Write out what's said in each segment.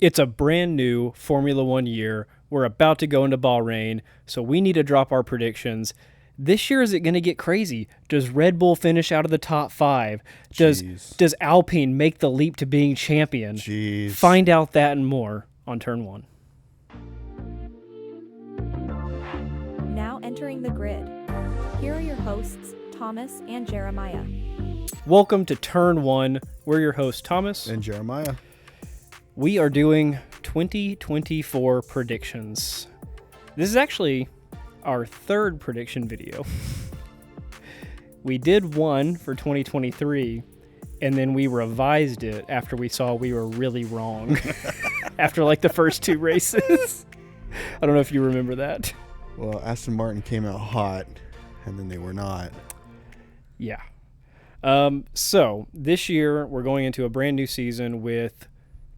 It's a brand new Formula One year. We're about to go into Bahrain, so we need to drop our predictions. This year, is it going to get crazy? Does Red Bull finish out of the top five? Does Jeez. does Alpine make the leap to being champion? Jeez. Find out that and more on Turn 1. Now entering the grid. Here are your hosts, Thomas and Jeremiah. Welcome to Turn 1. We're your hosts, Thomas. And Jeremiah. We are doing 2024 predictions. This is actually our third prediction video. We did one for 2023, and then we revised it after we saw we were really wrong after like the first two races. I don't know if you remember that. Well, Aston Martin came out hot, and then they were not. Yeah. So this year we're going into a brand new season with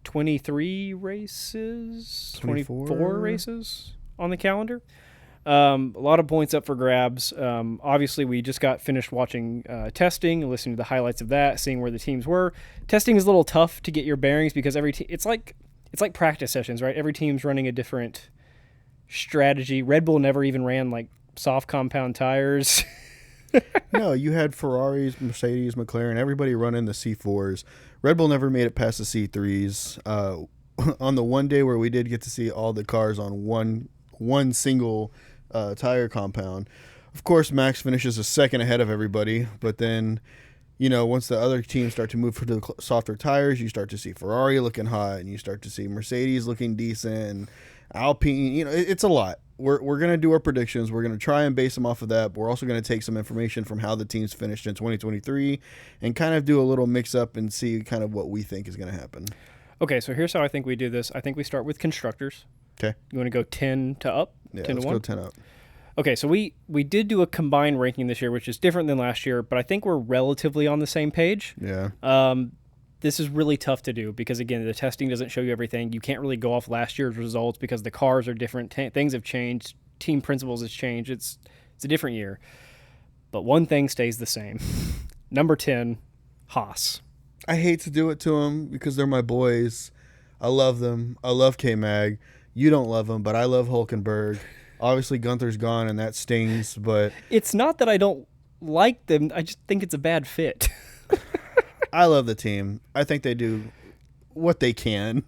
23 races, 24 races on the calendar. A lot of points up for grabs. Obviously, we just got finished watching testing, listening to the highlights of that, seeing where the teams were. Testing is a little tough to get your bearings because it's like practice sessions, right? Every team's running a different strategy. Red Bull never even ran like soft compound tires. No, you had Ferraris, Mercedes, McLaren, everybody running the C4s. Red Bull never made it past the C3s. On the one day where we did get to see all the cars on one single tire compound, of course, Max finishes a second ahead of everybody. But then, once the other teams start to move to the softer tires, you start to see Ferrari looking hot, and you start to see Mercedes looking decent, and Alpine. It's a lot. We're going to do our predictions. We're going to try and base them off of that, but we're also going to take some information from how the teams finished in 2023 and kind of do a little mix-up and see kind of what we think is going to happen. Okay, so here's how I think we do this. I think we start with constructors. Okay. You want to go 10 to up? Yeah, 10 let's to 1? go 10 up. Okay, so we did do a combined ranking this year, which is different than last year, but I think we're relatively on the same page. Yeah. This is really tough to do because, again, the testing doesn't show you everything. You can't really go off last year's results because the cars are different. Things have changed. Team principles has changed. It's a different year. But one thing stays the same. Number 10, Haas. I hate to do it to them because they're my boys. I love them. I love K-Mag. You don't love them, but I love Hulkenberg. Obviously, Gunther's gone, and that stings, but It's not that I don't like them. I just think it's a bad fit. I love the team. I think they do what they can.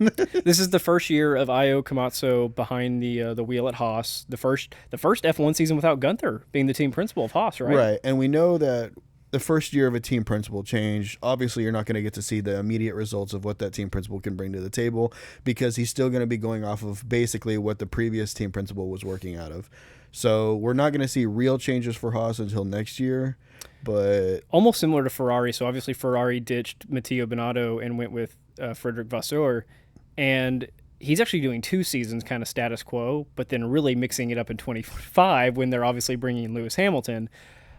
This is the first year of Io Komatsu behind the wheel at Haas. The first F1 season without Gunther being the team principal of Haas, right? Right, and we know that the first year of a team principal change, obviously you're not going to get to see the immediate results of what that team principal can bring to the table because he's still going to be going off of basically what the previous team principal was working out of. So we're not going to see real changes for Haas until next year, but Almost similar to Ferrari. So obviously Ferrari ditched Matteo Binotto and went with Frederick Vasseur, and he's actually doing 2 seasons kind of status quo, but then really mixing it up in 25 when they're obviously bringing in Lewis Hamilton.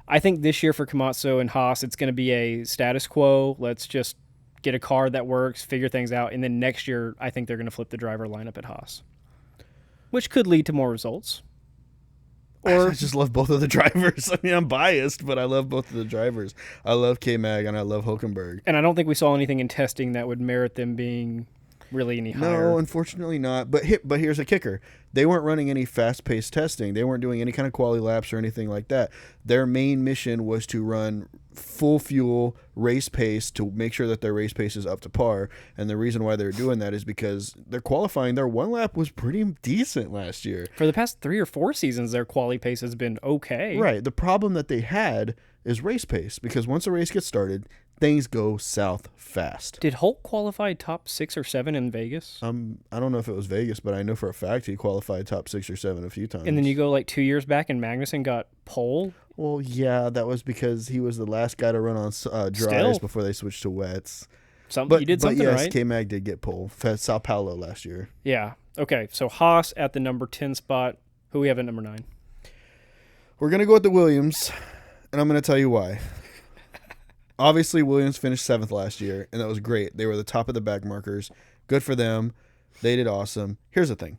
I think this year for Komatsu and Haas, it's going to be a status quo. Let's just get a car that works, figure things out, and then next year I think they're going to flip the driver lineup at Haas, which could lead to more results. I just love both of the drivers. I mean, I'm biased, but I love both of the drivers. I love K-Mag and I love Hulkenberg. And I don't think we saw anything in testing that would merit them being really any higher. No, unfortunately not. But here's a kicker. They weren't running any fast-paced testing. They weren't doing any kind of quality laps or anything like that. Their main mission was to run full fuel race pace to make sure that their race pace is up to par. And the reason why they're doing that is because they're qualifying. Their one lap was pretty decent last year. For the past 3 or 4 seasons, their quality pace has been okay. Right. The problem that they had is race pace because once the race gets started, things go south fast. Did Hulk qualify top 6 or 7 in Vegas? I don't know if it was Vegas, but I know for a fact he qualified top 6 or 7 a few times. And then you go like 2 years back and Magnussen got pole? Well, yeah, that was because he was the last guy to run on dries before they switched to wets. You did something yes, right. K-Mag did get pole. Sao Paulo last year. Yeah. Okay, so Haas at the number 10 spot. Who we have at number 9? We're going to go with the Williams, and I'm going to tell you why. Obviously, Williams finished 7th last year, and that was great. They were the top of the back markers. Good for them. They did awesome. Here's the thing.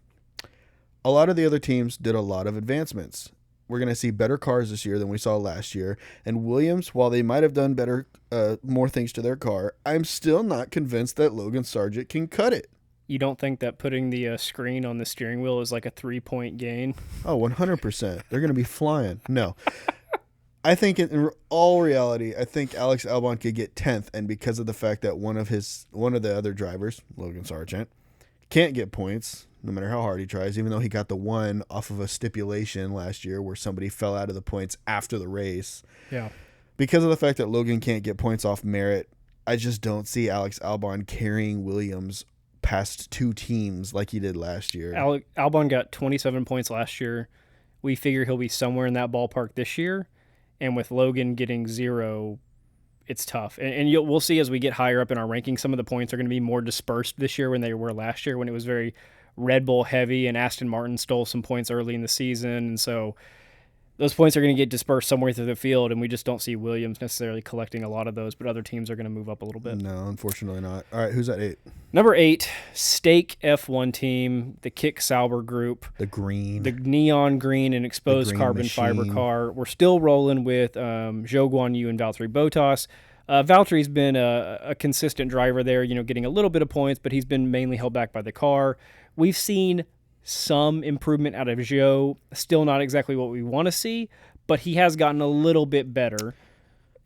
A lot of the other teams did a lot of advancements. We're going to see better cars this year than we saw last year. And Williams, while they might have done better, more things to their car, I'm still not convinced that Logan Sargent can cut it. You don't think that putting the screen on the steering wheel is like a 3-point gain? Oh, 100%. They're going to be flying. No. I think in all reality, I think Alex Albon could get 10th, and because of the fact that one of the other drivers, Logan Sargent, can't get points no matter how hard he tries, even though he got the one off of a stipulation last year where somebody fell out of the points after the race. Yeah. Because of the fact that Logan can't get points off merit, I just don't see Alex Albon carrying Williams past 2 teams like he did last year. Albon got 27 points last year. We figure he'll be somewhere in that ballpark this year. And with Logan getting 0, it's tough. And we'll see as we get higher up in our ranking, some of the points are going to be more dispersed this year when they were last year, when it was very Red Bull heavy and Aston Martin stole some points early in the season. And so those points are going to get dispersed somewhere through the field, and we just don't see Williams necessarily collecting a lot of those, but other teams are going to move up a little bit. No, unfortunately not. All right, who's at 8? Number 8, Stake F1 team, the Kick Sauber group. The neon green and exposed green carbon machine. fiber car. We're still rolling with Zhou Guanyu and Valtteri Bottas. Valtteri's been a consistent driver there, getting a little bit of points, but he's been mainly held back by the car. We've seen some improvement out of Zhou. Still not exactly what we want to see, but he has gotten a little bit better.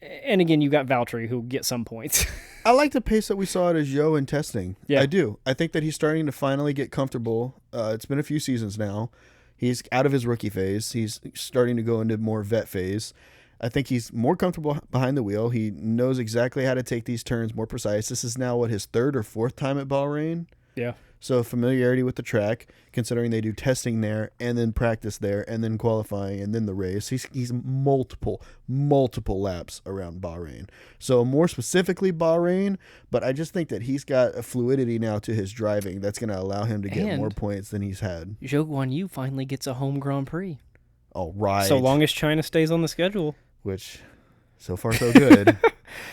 And again, you got Valtteri who gets some points. I like the pace that we saw at Zhou in testing. Yeah. I do. I think that he's starting to finally get comfortable. It's been a few seasons now. He's out of his rookie phase. He's starting to go into more vet phase. I think he's more comfortable behind the wheel. He knows exactly how to take these turns more precise. This is now, his 3rd or 4th time at Bahrain? Yeah. So familiarity with the track, considering they do testing there and then practice there and then qualifying and then the race. He's multiple laps around Bahrain. So more specifically Bahrain, but I just think that he's got a fluidity now to his driving that's going to allow him to get more points than he's had. Zhou Guanyu finally gets a home Grand Prix. All right. So long as China stays on the schedule. Which, so far so good.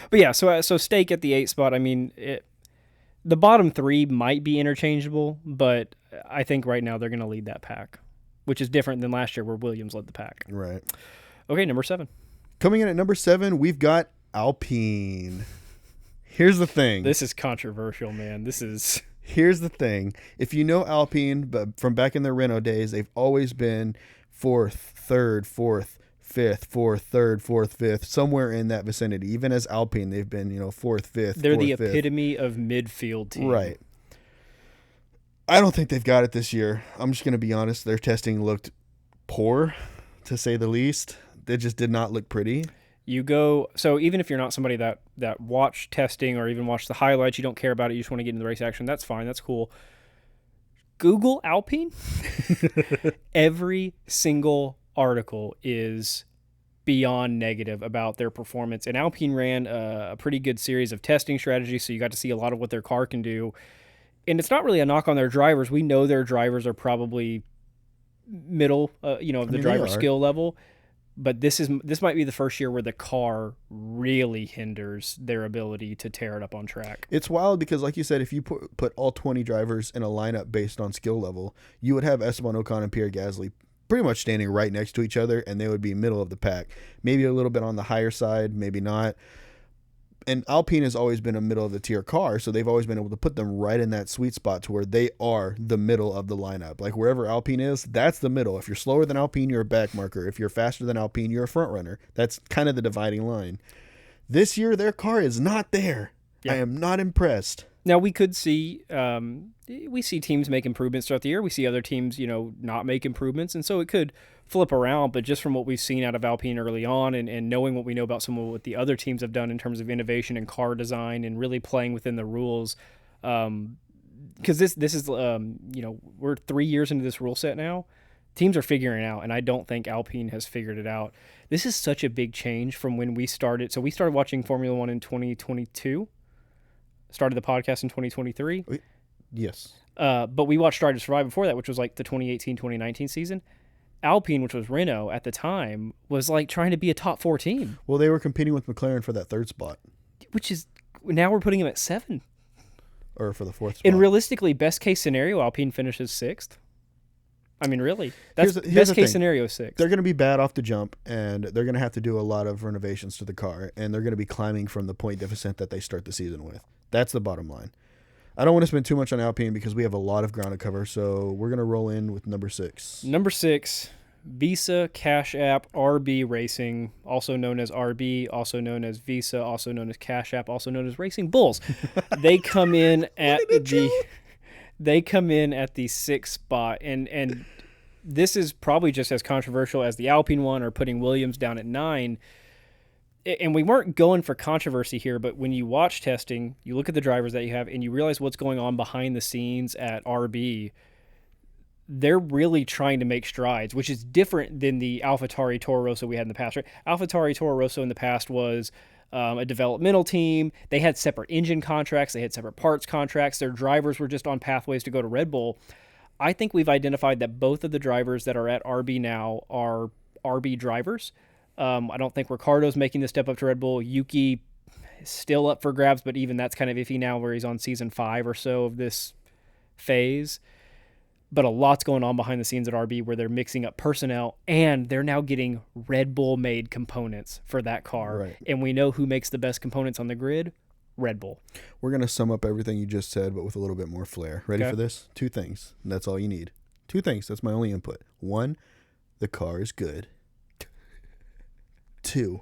But yeah, so Stake at the 8 spot, I mean, the bottom 3 might be interchangeable, but I think right now they're going to lead that pack, which is different than last year where Williams led the pack. Right. Okay, number 7. Coming in at number 7, we've got Alpine. Here's the thing. This is controversial, man. Here's the thing. If you know Alpine, but from back in their Renault days, they've always been 4th, 3rd, 4th, 5th, 4th, 3rd, 4th, 5th, somewhere in that vicinity. Even as Alpine, they've been, 4th, 5th. They're 4th, the 5th. epitome of midfield team. Right. I don't think they've got it this year. I'm just going to be honest. Their testing looked poor, to say the least. They just did not look pretty. So even if you're not somebody that watched testing or even watched the highlights, you don't care about it, you just want to get into the race action, that's fine, that's cool. Google Alpine. Every single article is beyond negative about their performance. And Alpine ran a pretty good series of testing strategies, so you got to see a lot of what their car can do. And it's not really a knock on their drivers. We know their drivers are probably middle, of the driver skill level. But this might be the first year where the car really hinders their ability to tear it up on track. It's wild because, like you said, if you put all 20 drivers in a lineup based on skill level, you would have Esteban Ocon and Pierre Gasly pretty much standing right next to each other, and they would be middle of the pack. Maybe a little bit on the higher side, maybe not. And Alpine has always been a middle of the tier car, so they've always been able to put them right in that sweet spot to where they are the middle of the lineup. Like wherever Alpine is, that's the middle. If you're slower than Alpine, you're a back marker. If you're faster than Alpine, you're a front runner. That's kind of the dividing line. This year, their car is not there. Yeah. I am not impressed. Now, we could see we see teams make improvements throughout the year. We see other teams, not make improvements, and so it could flip around. But just from what we've seen out of Alpine early on and knowing what we know about some of what the other teams have done in terms of innovation and car design and really playing within the rules, because this is, we're 3 years into this rule set now. Teams are figuring it out, and I don't think Alpine has figured it out. This is such a big change from when we started. So we started watching Formula One in 2022. Started the podcast in 2023. Yes. But we watched Drive to Survive before that, which was like the 2018-2019 season. Alpine, which was Renault at the time, was like trying to be a top 4 team. Well, they were competing with McLaren for that 3rd spot. Which is, now we're putting them at 7. Or for the 4th spot. And realistically, best case scenario, Alpine finishes 6th. I mean, really. That's best case scenario 6th. They're going to be bad off the jump, and they're going to have to do a lot of renovations to the car, and they're going to be climbing from the point deficit that they start the season with. That's the bottom line. I don't want to spend too much on Alpine because we have a lot of ground to cover, so we're going to roll in with number 6. Number 6, Visa Cash App RB Racing, also known as RB, also known as Visa, also known as Cash App, also known as Racing Bulls. They come in at the 6th spot, and this is probably just as controversial as the Alpine one or putting Williams down at 9. And we weren't going for controversy here, but when you watch testing, you look at the drivers that you have, and you realize what's going on behind the scenes at RB. They're really trying to make strides, which is different than the AlphaTauri Toro Rosso we had in the past. Right? AlphaTauri Toro Rosso in the past was a developmental team. They had separate engine contracts. They had separate parts contracts. Their drivers were just on pathways to go to Red Bull. I think we've identified that both of the drivers that are at RB now are RB drivers. I don't think Ricciardo's making the step up to Red Bull. Yuki is still up for grabs, but even that's kind of iffy now where he's on season 5 or so of this phase. But a lot's going on behind the scenes at RB where they're mixing up personnel and they're now getting Red Bull-made components for that car. Right. And we know who makes the best components on the grid? Red Bull. We're going to sum up everything you just said, but with a little bit more flair. Ready Okay. for this? 2 things. That's all you need. 2 things. That's my only input. 1, the car is good. 2,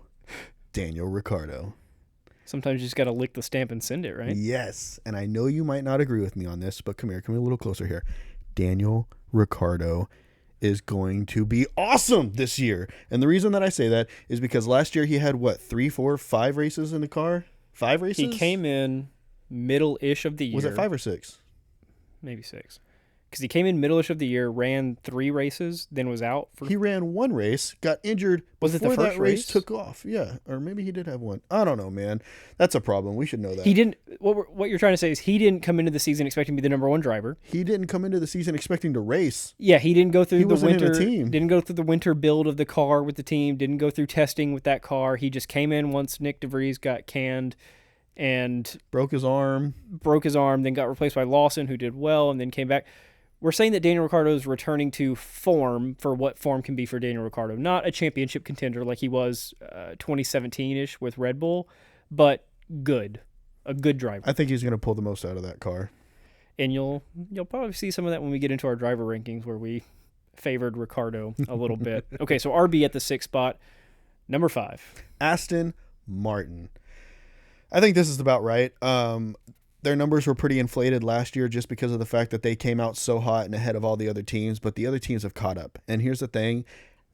Daniel Ricciardo. Sometimes you just got to lick the stamp and send it, right? Yes. And I know you might not agree with me on this, but come here a little closer here. Daniel Ricciardo is going to be awesome this year. And the reason that I say that is because last year he had, 3, 4, 5 races in the car? 5 races? He came in middle-ish of the year. Was it 5 or 6? Maybe 6. Because he came in middle-ish of the year, ran 3 races, then was out. He ran 1 race, got injured Was it the before first that race race? took off. Yeah, or maybe he did have 1. I don't know, man. That's a problem. We should know that. He didn't. What you're trying to say is he didn't come into the season expecting to be the number 1 driver. He didn't come into the season expecting to race. Yeah, he didn't go through He the wasn't in a winter. team. Didn't go through the winter build of the car with the team. Didn't go through testing with that car. He just came in once Nick DeVries got canned, and Broke his arm. broke his arm. Then got replaced by Lawson, who did well, and then came back. We're saying that Daniel Ricciardo is returning to form for what form can be for Daniel Ricciardo. Not a championship contender like he was 2017-ish with Red Bull, but good. A good driver. I think he's going to pull the most out of that car. And you'll probably see some of that when we get into our driver rankings where we favored Ricciardo a little bit. Okay, so RB at the 6th spot. Number 5. Aston Martin. I think this is about right. Their numbers were pretty inflated last year just because of the fact that they came out so hot and ahead of all the other teams, but the other teams have caught up. And here's the thing.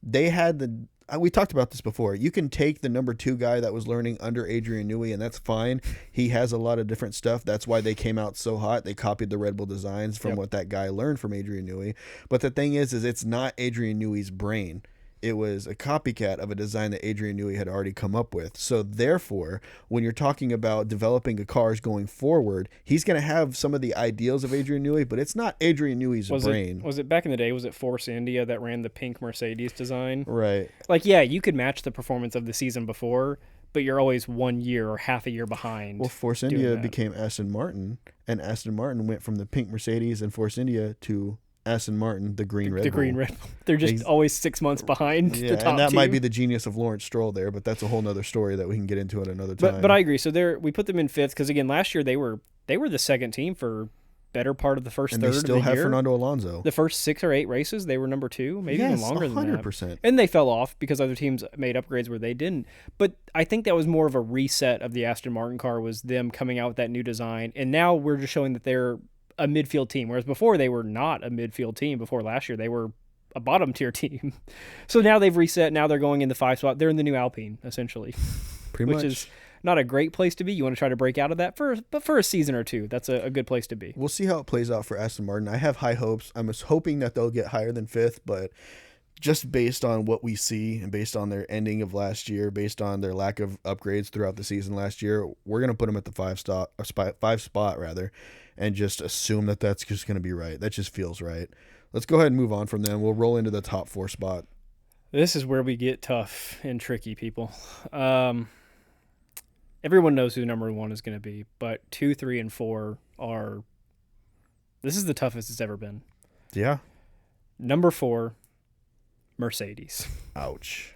They had we talked about this before. You can take the number 2 guy that was learning under Adrian Newey, and that's fine. He has a lot of different stuff. That's why they came out so hot. They copied the Red Bull designs from what that guy learned from Adrian Newey. But the thing is it's not Adrian Newey's brain. It was a copycat of a design that Adrian Newey had already come up with. So therefore, when you're talking about developing a cars going forward, he's going to have some of the ideals of Adrian Newey, but it's not Adrian Newey's brain. Was it back in the day? Was it Force India that ran the pink Mercedes design? Right. Like, yeah, you could match the performance of the season before, but you're always 1 year or half a year behind. Well, Force India became Aston Martin, and Aston Martin went from the pink Mercedes and Force India to Aston Martin, the green Red Bull. The green Red Bull. They're just always 6 months behind the top and that team. might be the genius of Lawrence Stroll there, but that's a whole nother story that we can get into at another time. But I agree. So we put them in 5th because, again, last year they were the second team for better part of the first and third they still of the have year. Fernando Alonso. The first 6 or 8 races, they were number 2, maybe even longer than 100%. that. And they fell off because other teams made upgrades where they didn't. But I think that was more of a reset of the Aston Martin car, was them coming out with that new design. And now we're just showing that they're a midfield team, whereas before they were not a midfield team. Before last year, they were a bottom tier team. So now they've reset. Now they're going in the 5 spot. They're in the new Alpine, essentially. Pretty which much. is not a great place to be. You want to try to break out of that but for a season or two, that's a good place to be. We'll see how it plays out for Aston Martin. I have high hopes. I'm just hoping that they'll get higher than 5th, but just based on what we see and based on their ending of last year, based on their lack of upgrades throughout the season last year, we're going to put them at the 5 spot rather, and just assume that that's just going to be right. That just feels right. Let's go ahead and move on from them. We'll roll into the top 4 spot. This is where we get tough and tricky, people. Everyone knows who number 1 is going to be, but 2, 3, and 4 are. This is the toughest it's ever been. Yeah. Number 4, Mercedes. Ouch.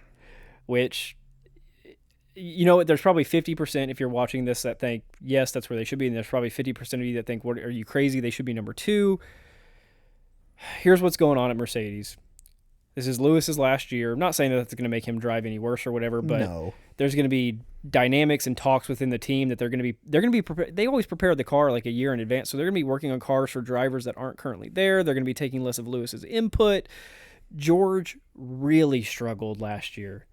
Which, you know, there's probably 50% if you're watching this that think, yes, that's where they should be. And there's probably 50% of you that think, what, are you crazy? They should be number 2. Here's what's going on at Mercedes. This is Lewis's last year. I'm not saying that that's going to make him drive any worse or whatever, but there's going to be dynamics and talks within the team that they're going to be prepared. They always prepare the car like a year in advance. So they're going to be working on cars for drivers that aren't currently there. They're going to be taking less of Lewis's input. George really struggled last year.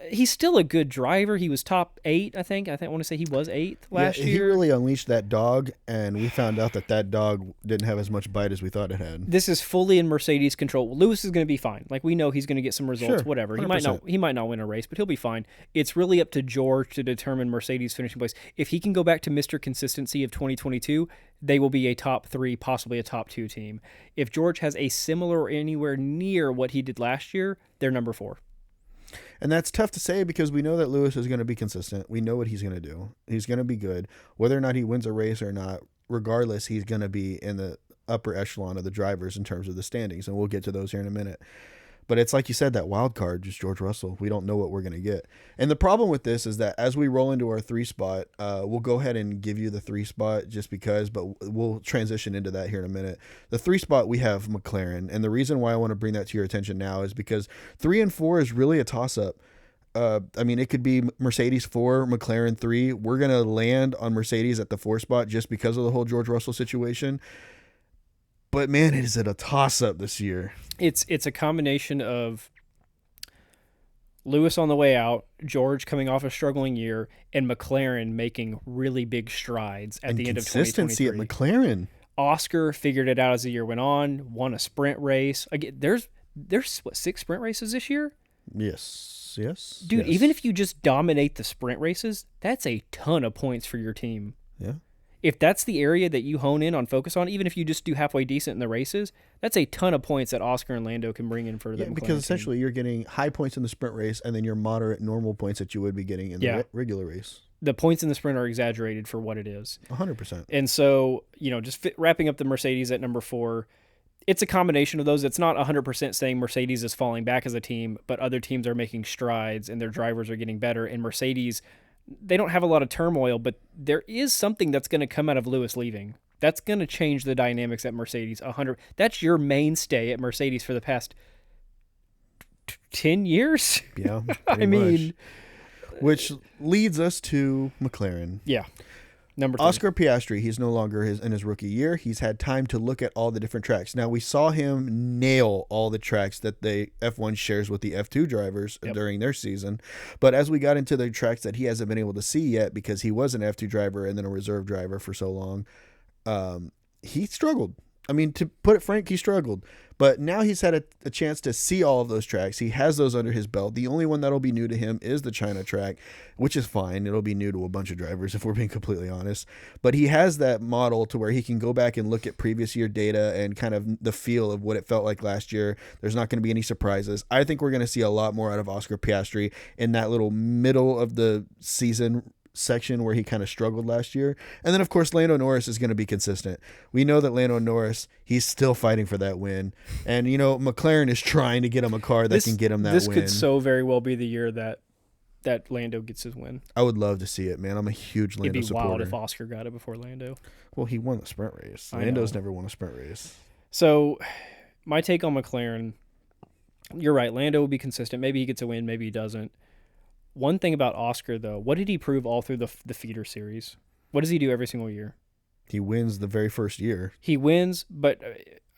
He's still a good driver. He was top 8, I think. I want to say he was 8th last year. He really unleashed that dog, and we found out that dog didn't have as much bite as we thought it had. This is fully in Mercedes control. Lewis is going to be fine. Like, we know he's going to get some results, whatever. 100%. He might not win a race, but he'll be fine. It's really up to George to determine Mercedes' finishing place. If he can go back to Mr. Consistency of 2022, they will be a top 3, possibly a top 2 team. If George has a similar or anywhere near what he did last year, they're number 4. And that's tough to say because we know that Lewis is going to be consistent. We know what he's going to do. He's going to be good. Whether or not he wins a race or not, regardless, he's going to be in the upper echelon of the drivers in terms of the standings. And we'll get to those here in a minute. But it's like you said, that wild card, just George Russell. We don't know what we're going to get. And the problem with this is that as we roll into our 3 spot, we'll go ahead and give you the 3 spot just because, but we'll transition into that here in a minute. The 3 spot, we have McLaren. And the reason why I want to bring that to your attention now is because 3 and 4 is really a toss-up. I mean, it could be Mercedes 4, McLaren 3. We're going to land on Mercedes at the 4 spot just because of the whole George Russell situation. But man, is it a toss-up this year. It's a combination of Lewis on the way out, George coming off a struggling year, and McLaren making really big strides at the end of 2023. Consistency at McLaren. Oscar figured it out as the year went on, won a sprint race. Again, there's what, 6 sprint races this year? Yes. Dude, yes. even if you just dominate the sprint races, that's a ton of points for your team. Yeah. If that's the area that you hone in on, focus on, even if you just do halfway decent in the races, that's a ton of points that Oscar and Lando can bring in for the McLaren because essentially team. You're getting high points in the sprint race and then your moderate normal points that you would be getting in the regular race. The points in the sprint are exaggerated for what it is. 100%. And so, just wrapping up the Mercedes at number 4, it's a combination of those. It's not 100% saying Mercedes is falling back as a team, but other teams are making strides and their drivers are getting better. And Mercedes, they don't have a lot of turmoil, but there is something that's going to come out of Lewis leaving. That's going to change the dynamics at Mercedes 100. That's your mainstay at Mercedes for the past 10 years. Yeah. I mean, which leads us to McLaren. Yeah. Number 3. Oscar Piastri, he's no longer in his rookie year. He's had time to look at all the different tracks. Now, we saw him nail all the tracks that the F1 shares with the F2 drivers during their season. But as we got into the tracks that he hasn't been able to see yet because he was an F2 driver and then a reserve driver for so long, he struggled. I mean, to put it frank, he struggled. But now he's had a chance to see all of those tracks. He has those under his belt. The only one that'll be new to him is the China track, which is fine. It'll be new to a bunch of drivers, if we're being completely honest. But he has that model to where he can go back and look at previous year data and kind of the feel of what it felt like last year. There's not going to be any surprises. I think we're going to see a lot more out of Oscar Piastri in that little middle of the season section where he kind of struggled last year. And then, of course, Lando Norris is going to be consistent. We know that Lando Norris, he's still fighting for that win. And, McLaren is trying to get him a car that can get him that win. This could so very well be the year that Lando gets his win. I would love to see it, man. I'm a huge Lando supporter. It'd be supporter. wild if Oscar got it before Lando. Well, he won the sprint race. Lando's never won a sprint race. So, my take on McLaren, you're right. Lando will be consistent. Maybe he gets a win. Maybe he doesn't. One thing about Oscar, though, what did he prove all through the feeder series? What does he do every single year? He wins the very first year. He wins, but,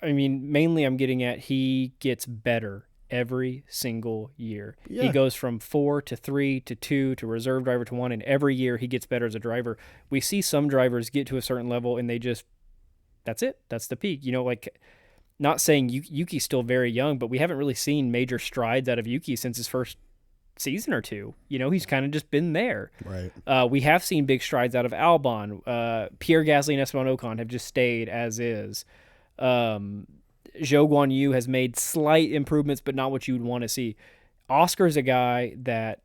mainly I'm getting at he gets better every single year. Yeah. He goes from 4 to 3 to 2 to reserve driver to 1, and every year he gets better as a driver. We see some drivers get to a certain level, and they just, that's it. That's the peak. Not saying Yuki's still very young, but we haven't really seen major strides out of Yuki since his first season or two. He's kind of just been there. Right. We have seen big strides out of Albon. Pierre Gasly and Esteban Ocon have just stayed as is. Zhou Guan Yu has made slight improvements, but not what you would want to see. Oscar's a guy that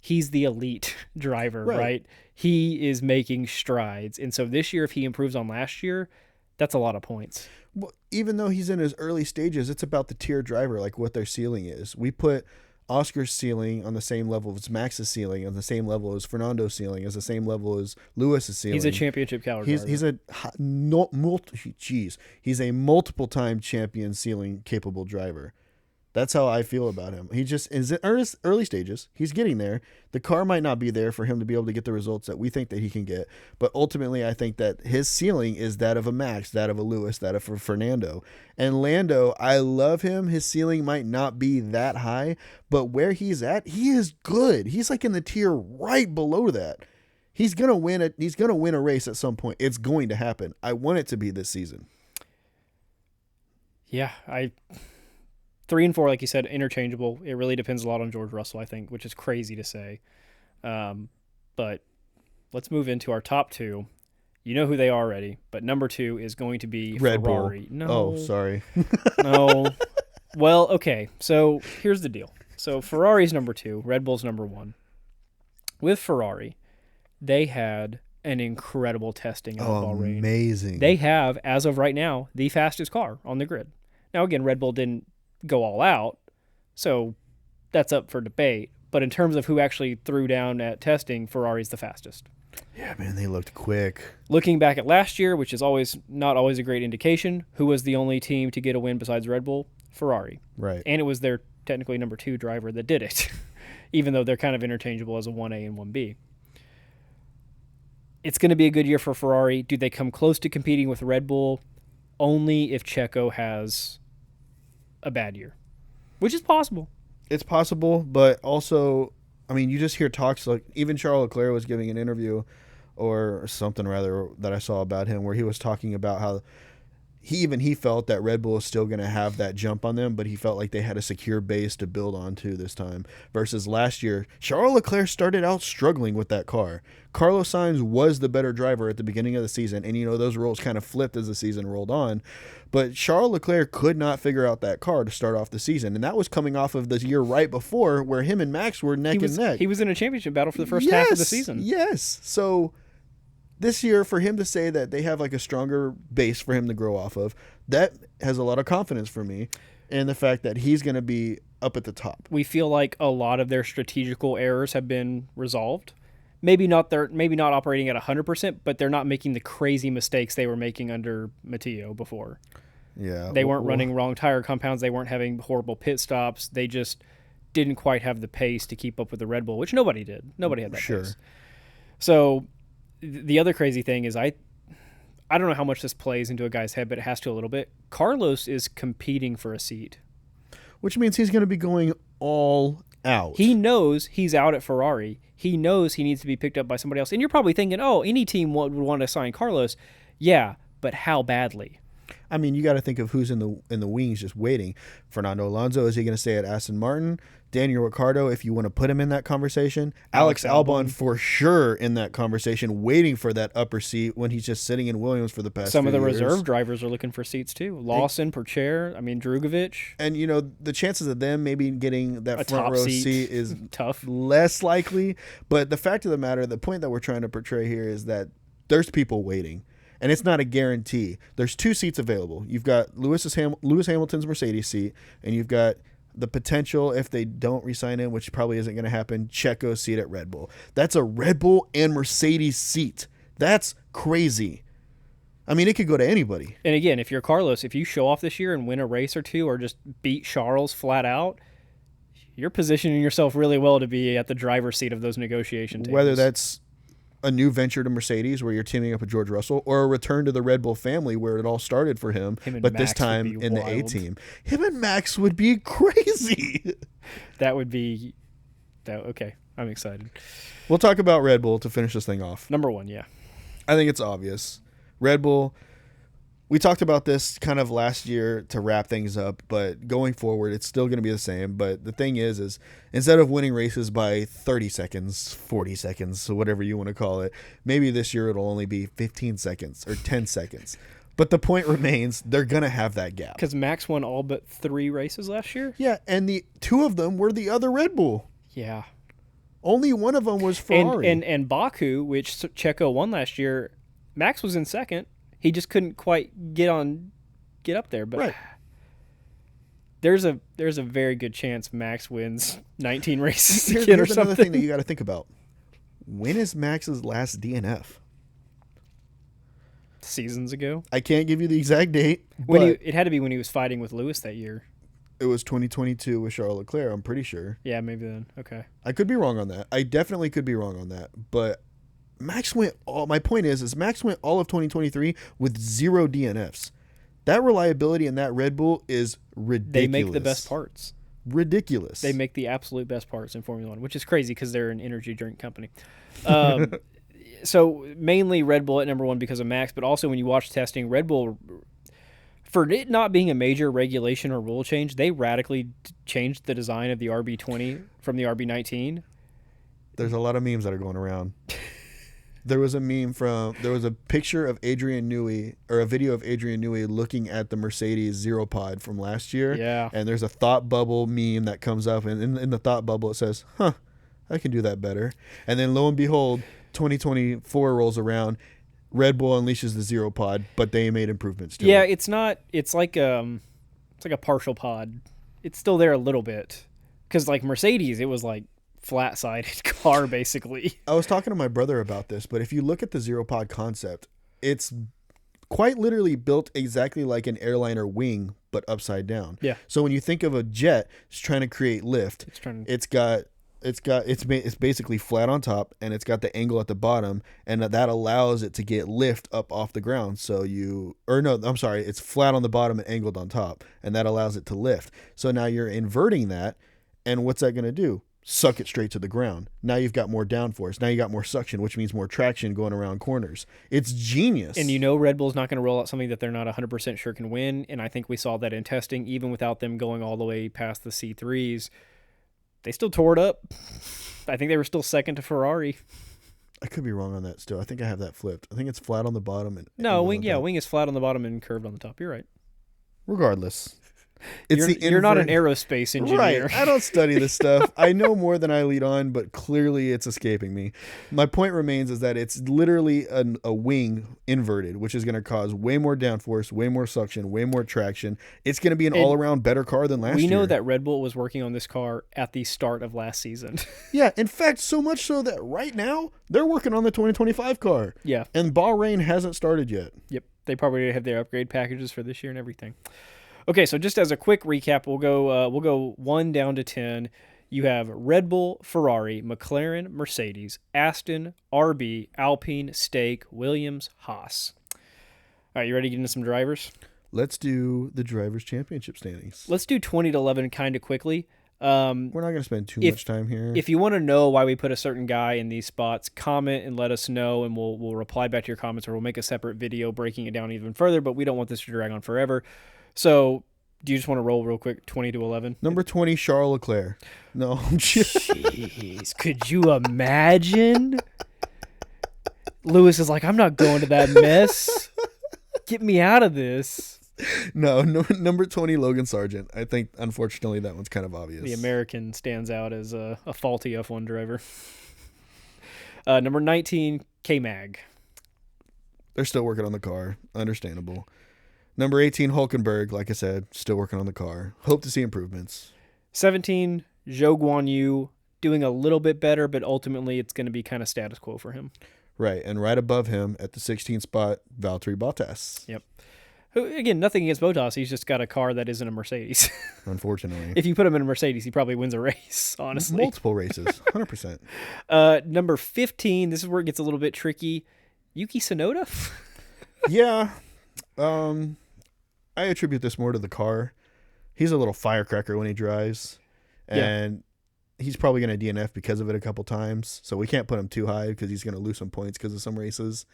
he's the elite driver, right? He is making strides. And so this year, if he improves on last year, that's a lot of points. Well, even though he's in his early stages, it's about the tier driver, like what their ceiling is. We put Oscar's ceiling on the same level as Max's ceiling, on the same level as Fernando's ceiling, as the same level as Lewis's ceiling. He's a championship caliber driver. He's a multiple-time champion ceiling capable driver. That's how I feel about him. He just is in early stages. He's getting there. The car might not be there for him to be able to get the results that we think that he can get. But ultimately, I think that his ceiling is that of a Max, that of a Lewis, that of a Fernando. And Lando, I love him. His ceiling might not be that high, but where he's at, he is good. He's like in the tier right below that. He's gonna win it. He's gonna win a race at some point. It's going to happen. I want it to be this season. Yeah, 3 and 4, like you said, interchangeable. It really depends a lot on George Russell, I think, which is crazy to say. But let's move into our top 2. You know who they are already, but number 2 is going to be Red Ferrari. Bull. No. Oh, sorry. No. Well, okay. So here's the deal. So Ferrari's number 2, Red Bull's number 1. With Ferrari, they had an incredible testing of Bahrain. Amazing. They have, as of right now, the fastest car on the grid. Now, again, Red Bull didn't go all out, so that's up for debate. But in terms of who actually threw down at testing, Ferrari's the fastest. Yeah, man, they looked quick. Looking back at last year, which is not always a great indication, who was the only team to get a win besides Red Bull? Ferrari. Right. And it was their technically number 2 driver that did it, even though they're kind of interchangeable as a 1A and 1B. It's going to be a good year for Ferrari. Do they come close to competing with Red Bull? Only if Checo has a bad year, which is possible. It's possible, but also, I mean, you just hear talks like even Charles Leclerc was giving an interview or something rather that I saw about him where he was talking about how he felt that Red Bull is still going to have that jump on them, but he felt like they had a secure base to build onto this time versus last year. Charles Leclerc started out struggling with that car. Carlos Sainz was the better driver at the beginning of the season, and those roles kind of flipped as the season rolled on. But Charles Leclerc could not figure out that car to start off the season, and that was coming off of the year right before where him and Max were neck and neck. He was in a championship battle for the first half of the season. Yes, so this year, for him to say that they have like a stronger base for him to grow off of, that has a lot of confidence for me in the fact that he's going to be up at the top. We feel like a lot of their strategical errors have been resolved. Maybe not operating at 100%, but they're not making the crazy mistakes they were making under Matteo before. Yeah. They weren't running wrong tire compounds. They weren't having horrible pit stops. They just didn't quite have the pace to keep up with the Red Bull, which nobody did. Nobody had that pace. So the other crazy thing is I don't know how much this plays into a guy's head, but it has to a little bit. Carlos is competing for a seat. Which means he's going to be going all out. He knows he's out at Ferrari. He knows he needs to be picked up by somebody else. And you're probably thinking, oh, any team would want to sign Carlos. Yeah, but how badly? I mean, you got to think of who's in the wings just waiting. Fernando Alonso, is he going to stay at Aston Martin? Daniel Ricciardo, if you want to put him in that conversation. Alex Albon for sure in that conversation, waiting for that upper seat when he's just sitting in Williams for the past Some of the years. reserve drivers are looking for seats too. Lawson, Percher, Drugovich. And, the chances of them maybe getting that front row seat is tough, less likely. But the fact of the matter, the point that we're trying to portray here is that there's people waiting. And it's not a guarantee. There's 2 seats available. You've got Lewis Hamilton's Mercedes seat, and you've got the potential, if they don't re-sign him, which probably isn't going to happen, Checo's seat at Red Bull. That's a Red Bull and Mercedes seat. That's crazy. I mean, it could go to anybody. And again, if you're Carlos, if you show off this year and win a race or two or just beat Charles flat out, you're positioning yourself really well to be at the driver's seat of those negotiation tables. Whether that's a new venture to Mercedes where you're teaming up with George Russell, or a return to the Red Bull family where it all started for him but Max this time in the A team. Him and Max would be crazy. That would be okay. I'm excited. We'll talk about Red Bull to finish this thing off. Number 1, yeah. I think it's obvious. Red Bull, we talked about this kind of last year to wrap things up, but going forward, it's still going to be the same. But the thing is instead of winning races by 30 seconds, 40 seconds, so whatever you want to call it, maybe this year it'll only be 15 seconds or 10 seconds. But the point remains, they're going to have that gap. Because Max won all but 3 races last year? Yeah, and the 2 of them were the other Red Bull. Yeah. Only one of them was Ferrari. And Baku, which Checo won last year, Max was in second. He just couldn't quite get up there. But right. there's a very good chance Max wins 19 races Here's again or another something. thing that you got to think about. When is Max's last DNF? Seasons ago. I can't give you the exact date, When but it had to be when he was fighting with Lewis that year. it was 2022 with Charles Leclerc, I'm pretty sure. Yeah, maybe then. Okay. I could be wrong on that. I definitely could be wrong on that. But Max went my point is Max went all of 2023 with 0 DNFs. That reliability in that Red Bull is ridiculous. They make the best parts. Ridiculous. They make the absolute best parts in Formula One, which is crazy because they're an energy drink company. So mainly Red Bull at number one because of Max, but also when you watch testing, Red Bull, for it not being a major regulation or rule change, they radically changed the design of the RB20 from the RB19. There's a lot of memes that are going around. There was a picture of Adrian Newey, or a video of Adrian Newey looking at the Mercedes Zero Pod from last year. Yeah. And there's a thought bubble meme that comes up, and in the thought bubble it says, I can do that better. And then lo and behold, 2024 rolls around, Red Bull unleashes the Zero Pod, but they made improvements to it. Yeah, it's like a partial pod. It's still there a little bit. Because like Mercedes, it was like flat-sided car basically. I was talking to my brother about this, but if you look at the Zero Pod concept, it's quite literally built exactly like an airliner wing, but upside down. Yeah. So when you think of a jet, it's trying to create lift. It's basically flat on top, and it's got the angle at the bottom, and that allows it to get lift up off the ground. It's flat on the bottom and angled on top, and that allows it to lift. So now you're inverting that, and what's that going to do? Suck it straight to the ground. Now you've got more downforce. Now you got more suction, which means more traction going around corners. It's genius. And Red Bull's not going to roll out something that they're not 100% sure can win, and I think we saw that in testing, even without them going all the way past the C3s. They still tore it up. I think they were still second to Ferrari. I could be wrong on that still. I think I have that flipped. I think it's flat on the bottom. Wing is flat on the bottom and curved on the top. You're right. Regardless. You're not an aerospace engineer. Right. I don't study this stuff. I know more than I lead on, but clearly it's escaping me. My point remains is that it's literally a wing inverted, which is going to cause way more downforce, way more suction, way more traction. It's going to be an all-around better car than last year. We know that Red Bull was working on this car at the start of last season. Yeah, in fact, so much so that right now they're working on the 2025 car. Yeah. And Bahrain hasn't started yet. Yep. They probably have their upgrade packages for this year and everything. Okay, so just as a quick recap, we'll go 1 down to 10. You have Red Bull, Ferrari, McLaren, Mercedes, Aston, RB, Alpine, Stake, Williams, Haas. All right, you ready to get into some drivers? Let's do the Drivers' Championship standings. Let's do 20 to 11 kind of quickly. We're not going to spend too much time here. If you want to know why we put a certain guy in these spots, comment and let us know, and we'll reply back to your comments, or we'll make a separate video breaking it down even further, but we don't want this to drag on forever. So, do you just want to roll real quick, 20 to 11? Number 20, Charles Leclerc. No. Jeez, could you imagine? Lewis is like, I'm not going to that mess. Get me out of this. No, number 20, Logan Sargent. I think, unfortunately, that one's kind of obvious. The American stands out as a faulty F1 driver. Number 19, K-Mag. They're still working on the car. Understandable. Number 18, Hulkenberg, like I said, still working on the car. Hope to see improvements. 17, Zhou Guanyu, doing a little bit better, but ultimately it's going to be kind of status quo for him. Right, and right above him at the 16th spot, Valtteri Bottas. Yep. Who, again, nothing against Bottas. He's just got a car that isn't a Mercedes. Unfortunately. If you put him in a Mercedes, he probably wins a race, honestly. Multiple races, 100%. Number 15, this is where it gets a little bit tricky. Yuki Tsunoda? Yeah. I attribute this more to the car. He's a little firecracker when he drives, and he's probably going to DNF because of it a couple times. So we can't put him too high because he's going to lose some points because of some races.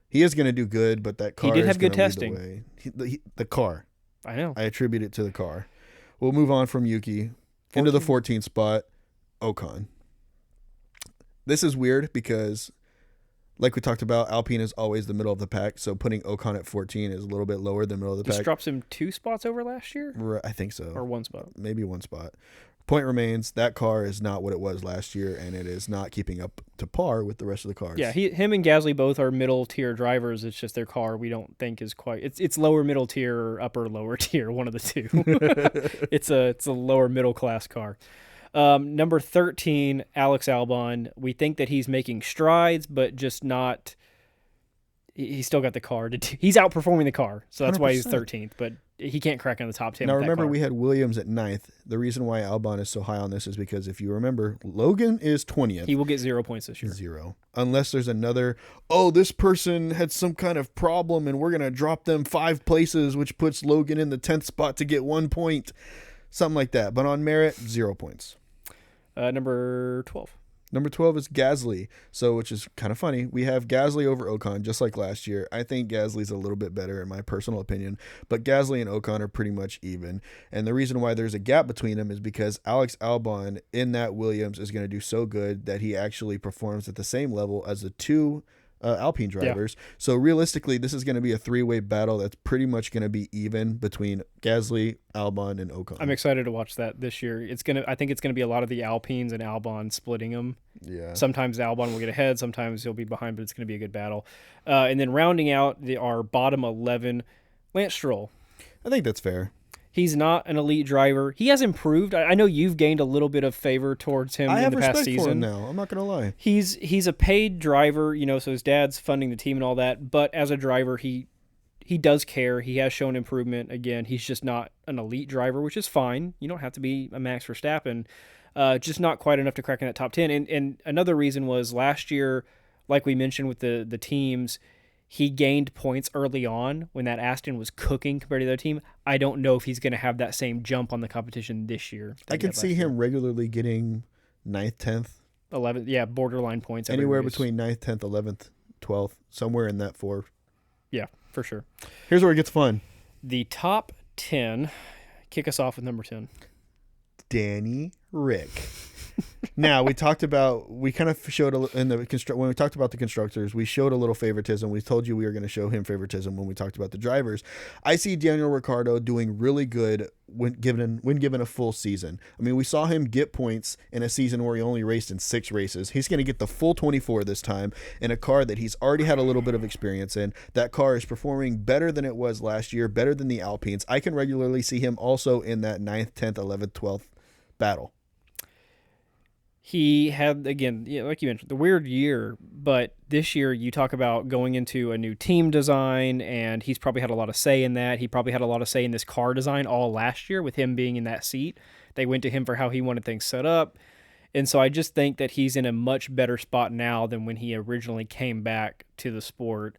He is going to do good, but that car did is have good gonna lead the testing. way. The car. I know. I attribute it to the car. We'll move on from Yuki into the 14th spot, Ocon. This is weird because, like we talked about, Alpine is always the middle of the pack, so putting Ocon at 14 is a little bit lower than middle of the pack. This drops him 2 spots over last year? I think so. Or 1 spot? Maybe 1 spot. Point remains, that car is not what it was last year, and it is not keeping up to par with the rest of the cars. Yeah, him and Gasly both are middle tier drivers. It's just their car we don't think is quite. It's lower middle tier or upper lower tier, one of the two. It's a lower middle class car. Number 13, Alex Albon. We think that he's making strides, but just not. He's still got the car. He's outperforming the car, so that's 100%. Why he's 13th. But he can't crack on the top 10. Now remember, we had Williams at 9th. The reason why Albon is so high on this is because if you remember, Logan is 20th. He will get 0 points this year. 0. Unless there's another, this person had some kind of problem and we're going to drop them 5 places, which puts Logan in the 10th spot to get 1 point. Something like that. But on merit, 0 points. Number 12. Number 12 is Gasly, which is kind of funny. We have Gasly over Ocon, just like last year. I think Gasly's a little bit better in my personal opinion, but Gasly and Ocon are pretty much even. And the reason why there's a gap between them is because Alex Albon in that Williams is going to do so good that he actually performs at the same level as the two Alpine drivers. Yeah. So realistically, this is going to be a 3-way battle that's pretty much going to be even between Gasly, Albon, and Ocon. I'm excited to watch that this year. I think it's gonna be a lot of the Alpines and Albon splitting them. Yeah. Sometimes Albon will get ahead, sometimes he'll be behind, but it's gonna be a good battle. And then rounding out our bottom 11, Lance Stroll. I think that's fair. He's not an elite driver. He has improved. I know you've gained a little bit of favor towards him in the past season. I have respect for him now. I'm not going to lie. He's a paid driver, so his dad's funding the team and all that. But as a driver, he does care. He has shown improvement. Again, he's just not an elite driver, which is fine. You don't have to be a Max Verstappen. Just not quite enough to crack in that top 10. And another reason was last year, like we mentioned with the teams, he gained points early on when that Aston was cooking compared to the other team. I don't know if he's going to have that same jump on the competition this year. I can see him regularly getting 9th, 10th. 11th, yeah, borderline points. Anywhere between 9th, 10th, 11th, 12th, somewhere in that 4. Yeah, for sure. Here's where it gets fun. The top 10, kick us off with number 10. Danny Rick. Now, we kind of showed when we talked about the constructors, we showed a little favoritism. We told you we were going to show him favoritism when we talked about the drivers. I see Daniel Ricciardo doing really good when given a full season. I mean, we saw him get points in a season where he only raced in 6 races. He's going to get the full 24 this time in a car that he's already had a little bit of experience in. That car is performing better than it was last year, better than the Alpines. I can regularly see him also in that 9th, 10th, 11th, 12th battle. He had, again, like you mentioned, the weird year, but this year you talk about going into a new team design, and he's probably had a lot of say in that. He probably had a lot of say in this car design all last year with him being in that seat. They went to him for how he wanted things set up. And so I just think that he's in a much better spot now than when he originally came back to the sport.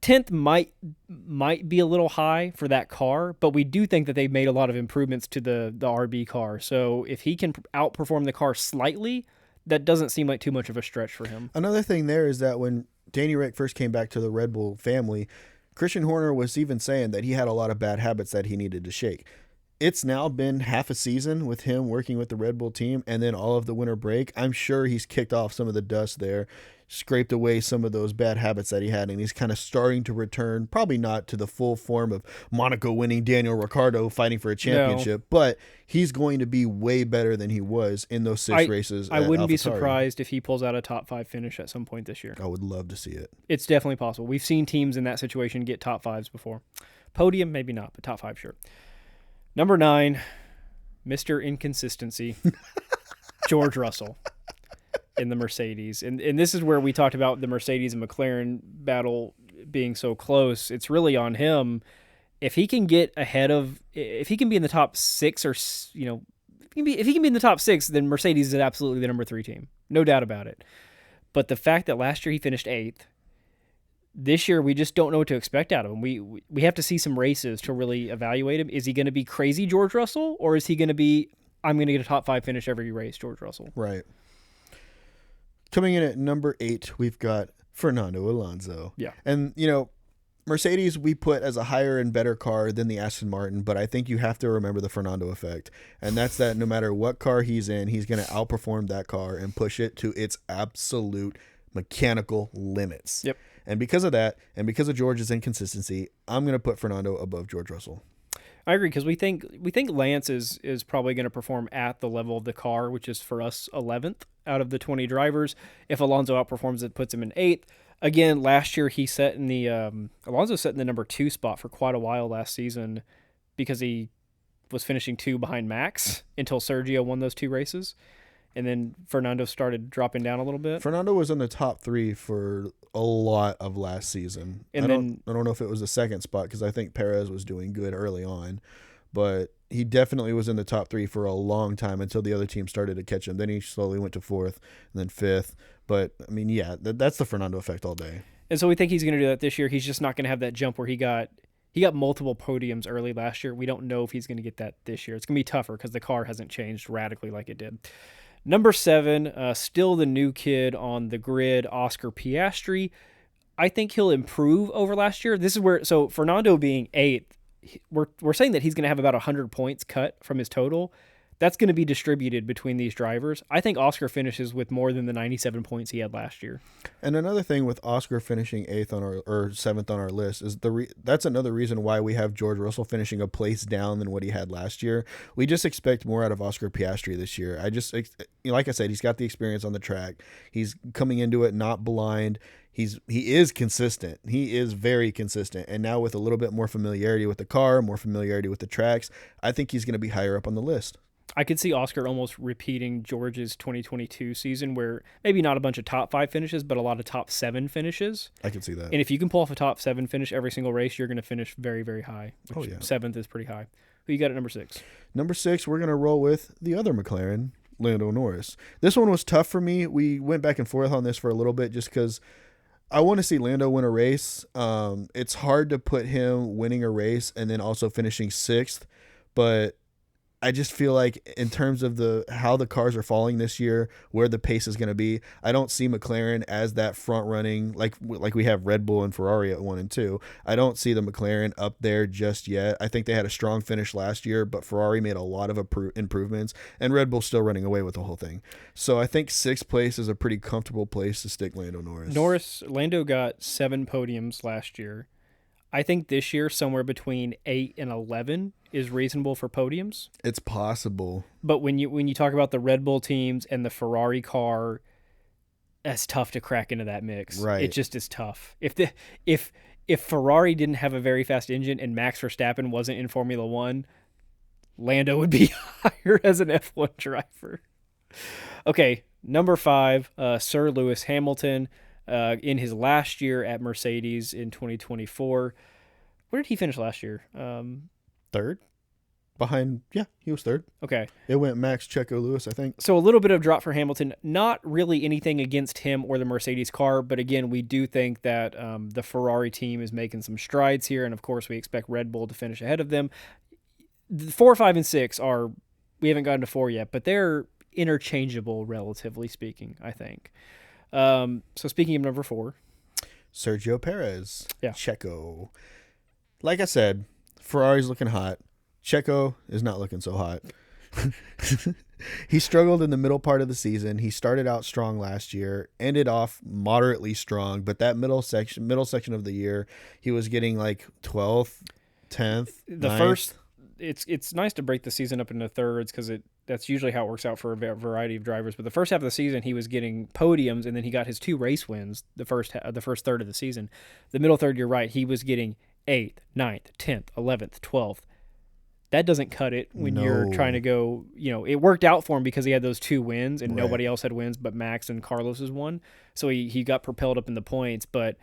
10th might be a little high for that car, but we do think that they've made a lot of improvements to the RB car. So if he can outperform the car slightly, that doesn't seem like too much of a stretch for him. Another thing there is that when Danny Rick first came back to the Red Bull family, Christian Horner was even saying that he had a lot of bad habits that he needed to shake. It's now been half a season with him working with the Red Bull team and then all of the winter break. I'm sure he's kicked off some of the dust there, scraped away some of those bad habits that he had, and he's kind of starting to return, probably not to the full form of Monaco winning Daniel Ricciardo fighting for a championship, but he's going to be way better than he was in those 6 races. I wouldn't be surprised if he pulls out a top 5 finish at some point this year. I would love to see it. It's definitely possible. We've seen teams in that situation get top 5s before. Podium, maybe not, but top 5, sure. Number 9, Mr. Inconsistency, George Russell in the Mercedes. And this is where we talked about the Mercedes and McLaren battle being so close. It's really on him. If he can get ahead of, if he can be in the top 6 or, if he can be in the top 6, then Mercedes is absolutely the number 3 team. No doubt about it. But the fact that last year he finished 8th, this year, we just don't know what to expect out of him. We have to see some races to really evaluate him. Is he going to be crazy George Russell, or is he going to be, I'm going to get a top 5 finish every race, George Russell? Right. Coming in at number 8, we've got Fernando Alonso. Yeah. And, Mercedes we put as a higher and better car than the Aston Martin, but I think you have to remember the Fernando effect. And that's that no matter what car he's in, he's going to outperform that car and push it to its absolute mechanical limits. Yep. And because of that, and because of George's inconsistency, I'm going to put Fernando above George Russell. I agree because we think Lance is probably going to perform at the level of the car, which is for us 11th out of the 20 drivers. If Alonso outperforms, it puts him in 8th. Again, last year he set in the Alonso set in the number 2 spot for quite a while last season because he was finishing 2 behind Max until Sergio won those 2 races. And then Fernando started dropping down a little bit. Fernando was in the top 3 for a lot of last season. And I don't know if it was the 2nd spot because I think Perez was doing good early on, but he definitely was in the top 3 for a long time until the other team started to catch him. Then he slowly went to 4th and then 5th. But I mean, yeah, that's the Fernando effect all day. And so we think he's going to do that this year. He's just not going to have that jump where he got multiple podiums early last year. We don't know if he's going to get that this year. It's going to be tougher because the car hasn't changed radically like it did. Number 7, still the new kid on the grid, Oscar Piastri. I think he'll improve over last year. This is where, so Fernando being 8th, we're saying that he's going to have about 100 points cut from his total. That's going to be distributed between these drivers. I think Oscar finishes with more than the 97 points he had last year. And another thing with Oscar finishing 8th on or 7th on our list is that's another reason why we have George Russell finishing a place down than what he had last year. We just expect more out of Oscar Piastri this year. Like I said, he's got the experience on the track. He's coming into it not blind. He is consistent. He is very consistent. And now with a little bit more familiarity with the car, more familiarity with the tracks, I think he's going to be higher up on the list. I could see Oscar almost repeating George's 2022 season where maybe not a bunch of top 5 finishes, but a lot of top 7 finishes. I can see that. And if you can pull off a top 7 finish every single race, you're going to finish very, very high. Which 7th is pretty high. Who you got at number 6? Number 6, we're going to roll with the other McLaren, Lando Norris. This one was tough for me. We went back and forth on this for a little bit just because I want to see Lando win a race. It's hard to put him winning a race and then also finishing 6th, but I just feel like in terms of how the cars are falling this year, where the pace is going to be, I don't see McLaren as that front running like we have Red Bull and Ferrari at 1 and 2. I don't see the McLaren up there just yet. I think they had a strong finish last year, but Ferrari made a lot of improvements, and Red Bull's still running away with the whole thing. So I think 6th place is a pretty comfortable place to stick Lando Norris. Lando got 7 podiums last year. I think this year somewhere between 8 and 11 is reasonable for podiums. It's possible. But when you talk about the Red Bull teams and the Ferrari car, that's tough to crack into that mix. Right. It just is tough. If Ferrari didn't have a very fast engine and Max Verstappen wasn't in Formula 1, Lando would be higher as an F1 driver. Okay, number 5, Sir Lewis Hamilton. In his last year at Mercedes in 2024. Where did he finish last year? 3rd? He was 3rd. Okay. It went Max, Checo, Lewis, I think. So a little bit of drop for Hamilton. Not really anything against him or the Mercedes car, but again, we do think that the Ferrari team is making some strides here, and of course we expect Red Bull to finish ahead of them. 4, 5, and 6 we haven't gotten to 4 yet, but they're interchangeable, relatively speaking, I think. So speaking of number 4, Sergio Perez. Yeah. Checo. Like I said, Ferrari's looking hot. Checo is not looking so hot. He struggled in the middle part of the season. He started out strong last year, ended off moderately strong, but that middle section of the year, he was getting like 12th, 10th, the 9th. first. It's nice to break the season up into thirds because that's usually how it works out for a variety of drivers. But the first half of the season, he was getting podiums, and then he got his 2 race wins the first third of the season. The middle third, you're right, he was getting 8th, 9th, 10th, 11th, 12th. That doesn't cut it when you're trying to go, it worked out for him because he had those 2 wins and nobody else had wins but Max and Carlos's one. So he got propelled up in the points. But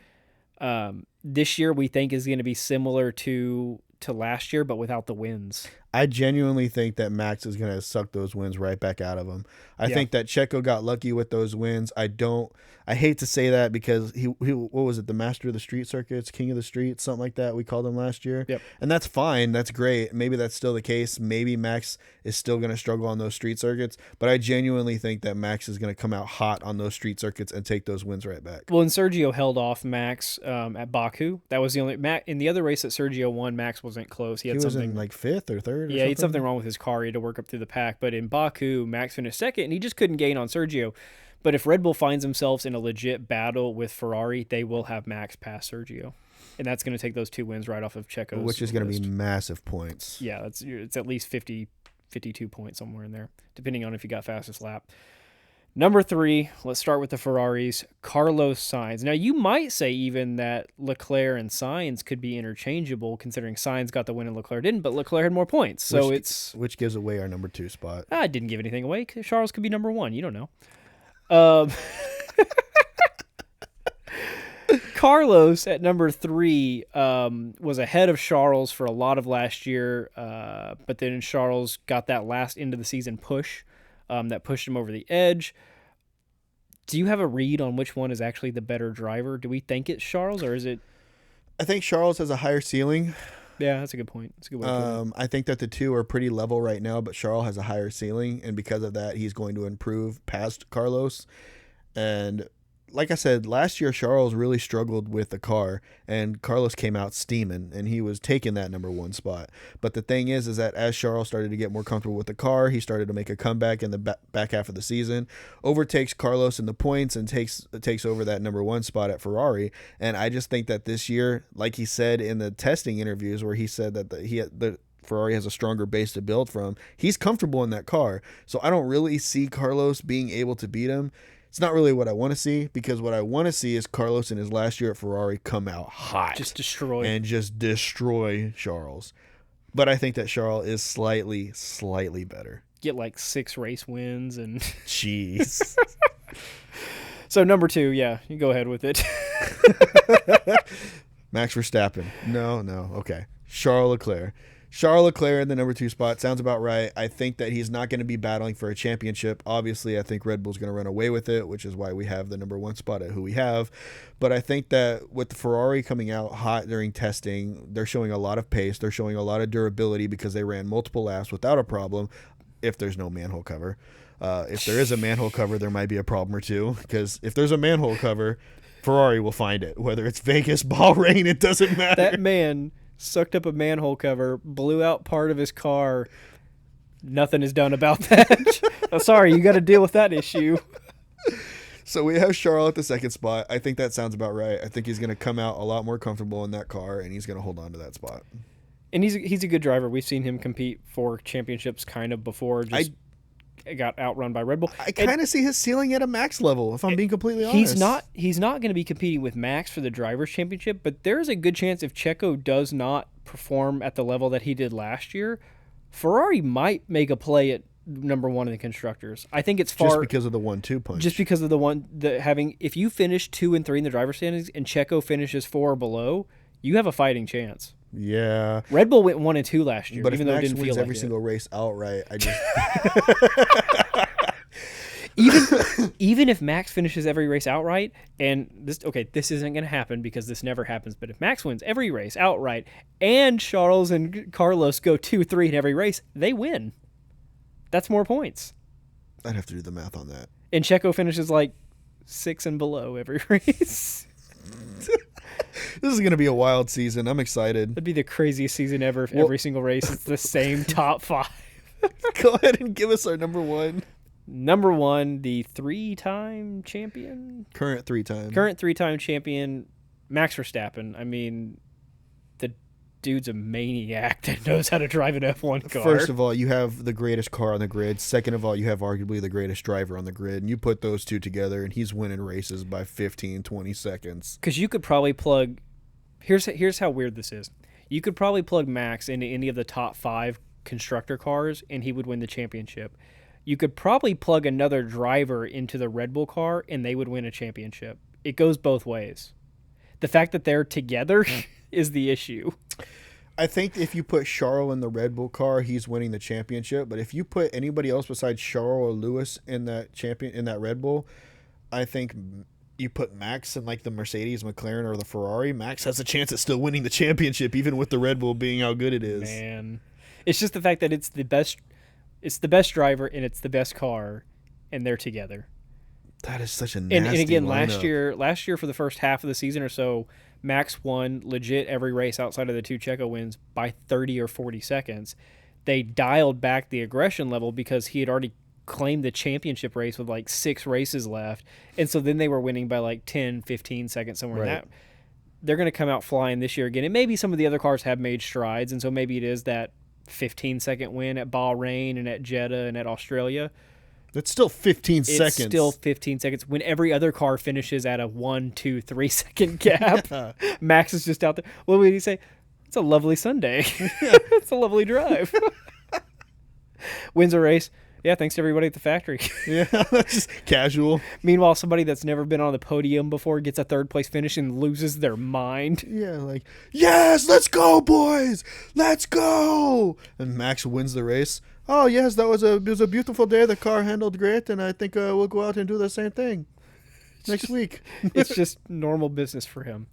this year we think is going to be similar to last year, but without the wins. I genuinely think that Max is going to suck those wins right back out of him. I think that Checo got lucky with those wins. I hate to say that because he what was it, the master of the street circuits, king of the streets, something like that we called him last year. Yep. And that's fine. That's great. Maybe that's still the case. Maybe Max is still going to struggle on those street circuits, but I genuinely think that Max is going to come out hot on those street circuits and take those wins right back. Well, and Sergio held off Max at Baku. That was the only in the other race that Sergio won, Max wasn't close. He was in like 5th or 3rd. Yeah, he had something wrong with his car. He had to work up through the pack. But in Baku, Max finished 2nd, and he just couldn't gain on Sergio. But if Red Bull finds themselves in a legit battle with Ferrari, they will have Max pass Sergio. And that's going to take those 2 wins right off of Checo's which is going to list. be massive points. Yeah, it's at least 50, 52 points somewhere in there, depending on if you got fastest lap. Number 3, let's start with the Ferraris, Carlos Sainz. Now, you might say even that Leclerc and Sainz could be interchangeable, considering Sainz got the win and Leclerc didn't, but Leclerc had more points. So which gives away our number 2 spot. I didn't give anything away. Charles could be number 1. You don't know. Carlos at number 3 was ahead of Charles for a lot of last year, but then Charles got that last end of the season push that pushed him over the edge. Do you have a read on which one is actually the better driver? Do we think it's Charles, or is it? I think Charles has a higher ceiling. Yeah, that's a good point. That's a good way to put it. I think that the two are pretty level right now, but Charles has a higher ceiling, and because of that, he's going to improve past Carlos. And like I said, last year Charles really struggled with the car, and Carlos came out steaming, and he was taking that number 1 spot. But the thing is that as Charles started to get more comfortable with the car, he started to make a comeback in the back half of the season, overtakes Carlos in the points, and takes over that number 1 spot at Ferrari. And I just think that this year, like he said in the testing interviews, where he said that the Ferrari has a stronger base to build from, he's comfortable in that car. So I don't really see Carlos being able to beat him. It's not really what I want to see, because what I want to see is Carlos in his last year at Ferrari come out hot. Just destroy Charles. But I think that Charles is slightly better. Get like 6 race wins and Jeez. So number 2, yeah, you go ahead with it. Max Verstappen. No. Okay. Charles Leclerc in the number 2 spot sounds about right. I think that he's not going to be battling for a championship. Obviously, I think Red Bull's going to run away with it, which is why we have the number 1 spot at who we have. But I think that with the Ferrari coming out hot during testing, they're showing a lot of pace. They're showing a lot of durability because they ran multiple laps without a problem, if there's no manhole cover. If there is a manhole cover, there might be a problem or two, because if there's a manhole cover, Ferrari will find it. Whether it's Vegas, Bahrain, it doesn't matter. That man sucked up a manhole cover, blew out part of his car. Nothing is done about that. Oh, sorry, you got to deal with that issue. So we have Charles at the 2nd spot. I think that sounds about right. I think he's going to come out a lot more comfortable in that car, and he's going to hold on to that spot. And he's a good driver. We've seen him compete for championships kind of before. Just got outrun by Red Bull. I kind of see his ceiling at a Max level, if I'm being completely honest. He's not going to be competing with Max for the Drivers' Championship, but there's a good chance if Checo does not perform at the level that he did last year, Ferrari might make a play at number 1 in the Constructors. I think it's just because of the 1-2 punch. Just because of if you finish 2 and 3 in the driver's standings and Checo finishes 4 or below, you have a fighting chance. Yeah. Red Bull went 1 and 2 last year, but even if though Max it didn't wins feel like every single race outright, I just even if Max finishes every race outright, and this isn't going to happen because this never happens, but if Max wins every race outright and Charles and Carlos go 2-3 in every race, they win. That's more points. I'd have to do the math on that. And Checo finishes like 6 and below every race. This is going to be a wild season. I'm excited. That'd be the craziest season ever if every single race is the same top 5. Go ahead and give us our number 1. Number 1, the 3-time champion? Current 3-time champion, Max Verstappen. I mean, the dude's a maniac that knows how to drive an F1 car. First of all, you have the greatest car on the grid. Second of all, you have arguably the greatest driver on the grid. And you put those two together, and he's winning races by 15, 20 seconds. Because you could probably plug... Here's how weird this is. You could probably plug Max into any of the top 5 constructor cars, and he would win the championship. You could probably plug another driver into the Red Bull car, and they would win a championship. It goes both ways. The fact that they're together is the issue. I think if you put Charles in the Red Bull car, he's winning the championship. But if you put anybody else besides Charles or Lewis in that Red Bull, I think you put Max in like the Mercedes, McLaren, or the Ferrari, Max has a chance at still winning the championship, even with the Red Bull being how good it is. Man, it's just the fact that it's the best driver and it's the best car, and they're together. That is such a nasty and again, lineup. last year for the first half of the season or so, Max won legit every race outside of the 2 Checo wins by 30 or 40 seconds. They dialed back the aggression level because he had already claimed the championship race with like 6 races left. And so then they were winning by like 10, 15 seconds somewhere in that. they're going to come out flying this year again. And maybe some of the other cars have made strides, and so maybe it is that 15-second win at Bahrain and at Jeddah and at Australia. That's still 15 seconds. It's still 15 seconds when every other car finishes at a 1, 2, 3 second gap. Yeah. Max is just out there. What would he say? It's a lovely Sunday. It's a lovely drive. Wins a race. Yeah, thanks to everybody at the factory. Yeah, that's just casual. Meanwhile, somebody that's never been on the podium before gets a third place finish and loses their mind. Yeah, like, yes, let's go, boys. Let's go. And Max wins the race. Oh, yes, it was a beautiful day. The car handled great, and I think we'll go out and do the same thing next week. It's just normal business for him.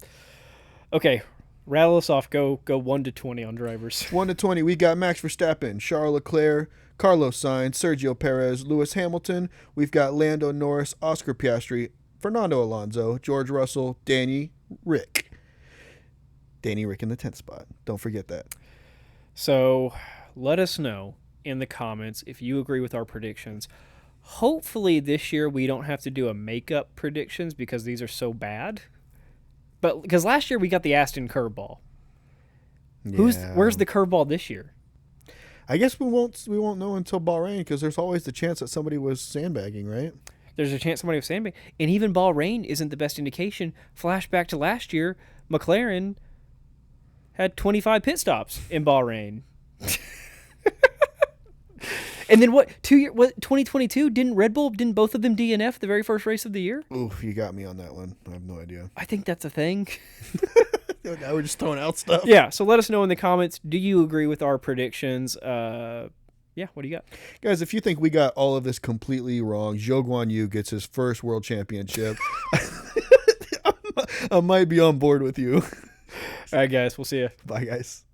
Okay, rattle us off. Go 1 to 20 on drivers. 1 to 20, we got Max Verstappen, Charles Leclerc, Carlos Sainz, Sergio Perez, Lewis Hamilton. We've got Lando Norris, Oscar Piastri, Fernando Alonso, George Russell, Danny Rick. Danny Rick in the 10th spot. Don't forget that. So let us know in the comments if you agree with our predictions. Hopefully this year we don't have to do a makeup predictions because these are so bad. But because last year we got the Aston curveball. Yeah. Where's the curveball this year? I guess we won't know until Bahrain because there's always the chance that somebody was sandbagging, right? There's a chance somebody was sandbagging. And even Bahrain isn't the best indication. Flashback to last year, McLaren had 25 pit stops in Bahrain. And then 2022, didn't both of them DNF the very first race of the year? Oof, you got me on that one. I have no idea. I think that's a thing. Now we're just throwing out stuff. Yeah, so let us know in the comments. Do you agree with our predictions? Yeah, what do you got? Guys, if you think we got all of this completely wrong, Zhou Guan Yu gets his first world championship. I might be on board with you. All right, guys, we'll see you. Bye, guys.